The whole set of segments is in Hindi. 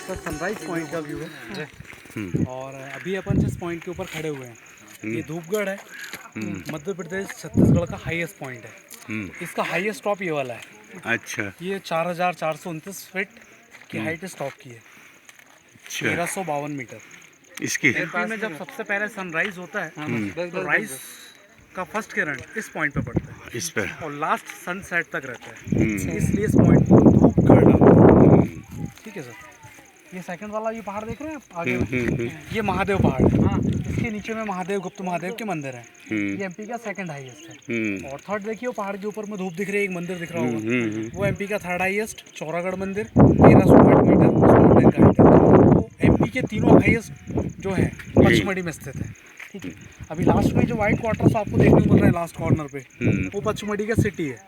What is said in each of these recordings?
सर सनराइज पॉइंट का व्यू है। और अभी अपन जिस पॉइंट के ऊपर खड़े हुए हैं ये धूपगढ़ है, मध्य प्रदेश छत्तीसगढ़ का हाईएस्ट पॉइंट है। इसका हाईएस्ट टॉप ये वाला है। अच्छा, ये 4429 फीट की हाइट इस टॉप की है। 1352 मीटर। इसकी एमपी में जब सबसे पहले सनराइज होता है तो राइज का फर्स्ट किरण इस पॉइंट पे पड़ता है, इस पे और लास्ट सनसेट तक रहता है। इसलिए इस पॉइंट को धूपगढ़ नाम है। ठीक है सर। ये सेकंड वाला ये पहाड़ देख रहे हैं आप आगे में? ये महादेव पहाड़ है। हाँ, इसके नीचे में महादेव, गुप्त महादेव के मंदिर है। ये एमपी का सेकंड हाईएस्ट है। और थर्ड देखिए वो पहाड़ के ऊपर में धूप दिख रही है, एक मंदिर दिख रहा होगा, वो एमपी का थर्ड हाईएस्ट चौरागढ़ मंदिर, 1308 मीटर माउंटेन का हाइट है। तो एमपी के तीनों हाईएस्ट जो है पचमढ़ी में स्थित है। ठीक है। अभी लास्ट में जो व्हाइट क्वार्टर्स आपको देखने को मिल रहे हैं लास्ट कॉर्नर पे, वो पचमढ़ी का सिटी है,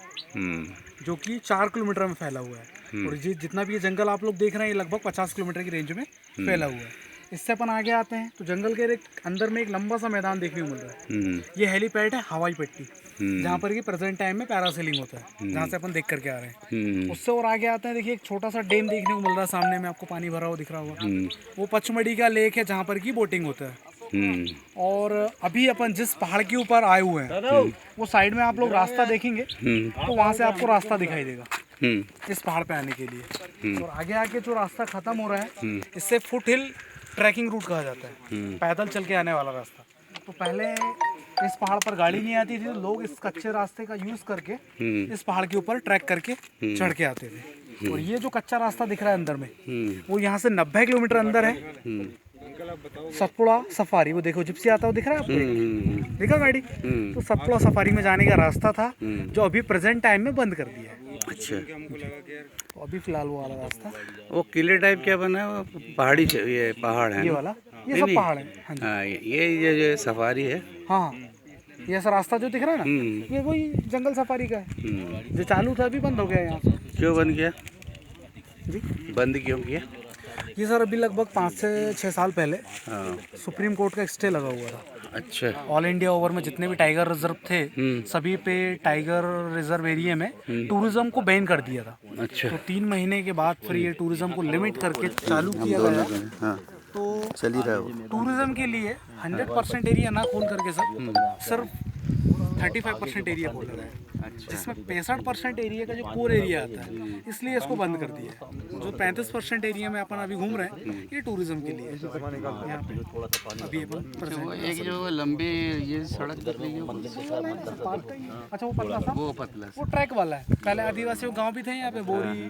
जो कि 4 किलोमीटर में फैला हुआ है। और जितना भी ये जंगल आप लोग देख रहे हैं ये लगभग 50 किलोमीटर की रेंज में फैला हुआ है। इससे अपन आगे आते हैं तो जंगल के अंदर में एक लंबा सा मैदान देखने को मिल रहा है। ये हेलीपैड है, हवाई पट्टी, जहाँ पर कि प्रेजेंट टाइम में पैरासेलिंग होता है, जहाँ से अपन देख करके आ रहे हैं। उससे और आगे आते हैं, देखिए एक छोटा सा डैम देखने को मिल रहा है सामने में, आपको पानी भरा हुआ दिख रहा होगा, वो पचमढ़ी का लेक है जहाँ पर की बोटिंग होता है। और अभी अपन जिस पहाड़ के ऊपर आए हुए हैं वो साइड में आप लोग रास्ता देखेंगे तो वहाँ से आपको रास्ता दिखाई देगा इस पहाड़ पे आने के लिए। और आगे आके जो रास्ता खत्म हो रहा है इससे फुट हिल ट्रैकिंग रूट कहा जाता है, पैदल चल के आने वाला रास्ता। तो पहले इस पहाड़ पर गाड़ी नहीं आती थी, तो लोग इस कच्चे रास्ते का यूज करके इस पहाड़ के ऊपर ट्रैक करके चढ़ के आते थे। और ये जो कच्चा रास्ता दिख रहा है अंदर में, वो यहाँ से 90 किलोमीटर अंदर है। सतपुड़ा सफारी, वो देखो जिप्सी आता है, वो दिख रहा है आपको, देखा गाड़ी? तो सतपुड़ा सफारी में जाने का रास्ता था जो अभी प्रेजेंट टाइम में बंद कर दिया है। अच्छा, तो अभी फिलहाल वो वाला रास्ता, वो किले टाइप क्या बना है? वो पहाड़ी ये पहाड़ है ये ना? वाला, ये सब पहाड़ है। हाँ जी। हाँ, ये सफारी है। हाँ, ये ऐसा रास्ता जो दिख रहा है ना, ये वही जंगल सफारी का है जो चालू था, अभी बंद हो गया यहाँ से। क्यों बंद किया जी? बंद क्यों किया? ये सर अभी लगभग 5 से 6 साल पहले सुप्रीम कोर्ट का स्टे लगा हुआ था। अच्छा, ऑल इंडिया ओवर में जितने भी टाइगर रिजर्व थे सभी पे टाइगर रिजर्व एरिया में टूरिज्म को बैन कर दिया था। अच्छा, तो 3 महीने के बाद फिर ये टूरिज्म को लिमिट करके चालू किया गया। हाँ, तो चल ही रहा है वो। टूरिज्म के लिए 100% एरिया ना खोल करके सर सिर्फ 35% एरिया खोला गया है, जिसमें 65% एरिया का जो कोर एरिया आता है, इसलिए इसको बंद कर दिया है। जो 35% एरिया में अपन अभी घूम रहे हैं ये टूरिज्म के लिए है। यहाँ पे अभी अपन एक जो लंबी ये सड़क अच्छा वो पतला सा, वो ट्रैक वाला है। पहले आदिवासी गांव भी थे यहाँ पे, बोरी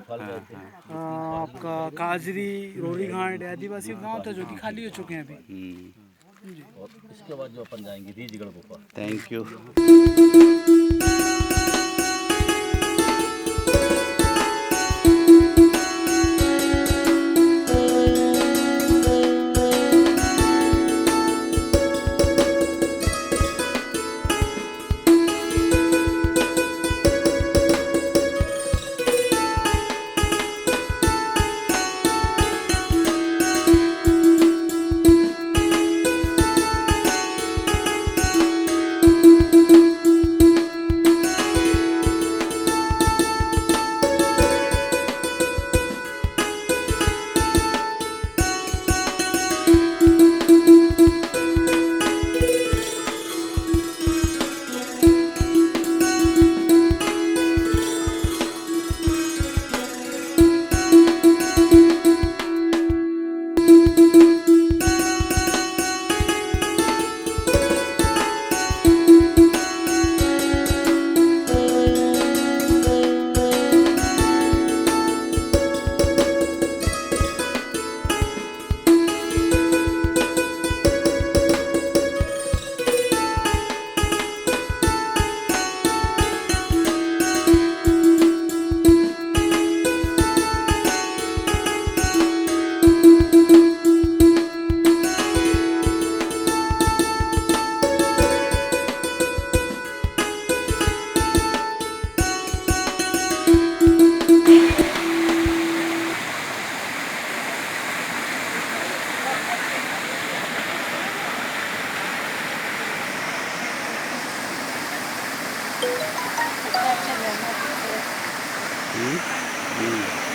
आपका काजरी, रोरी घाट, आदिवासी गांव था जो कि खाली हो चुके हैं अभी। और इसके बाद जो अपन जाएंगे रीजगढ़ गुफा। Thank you. अच्छा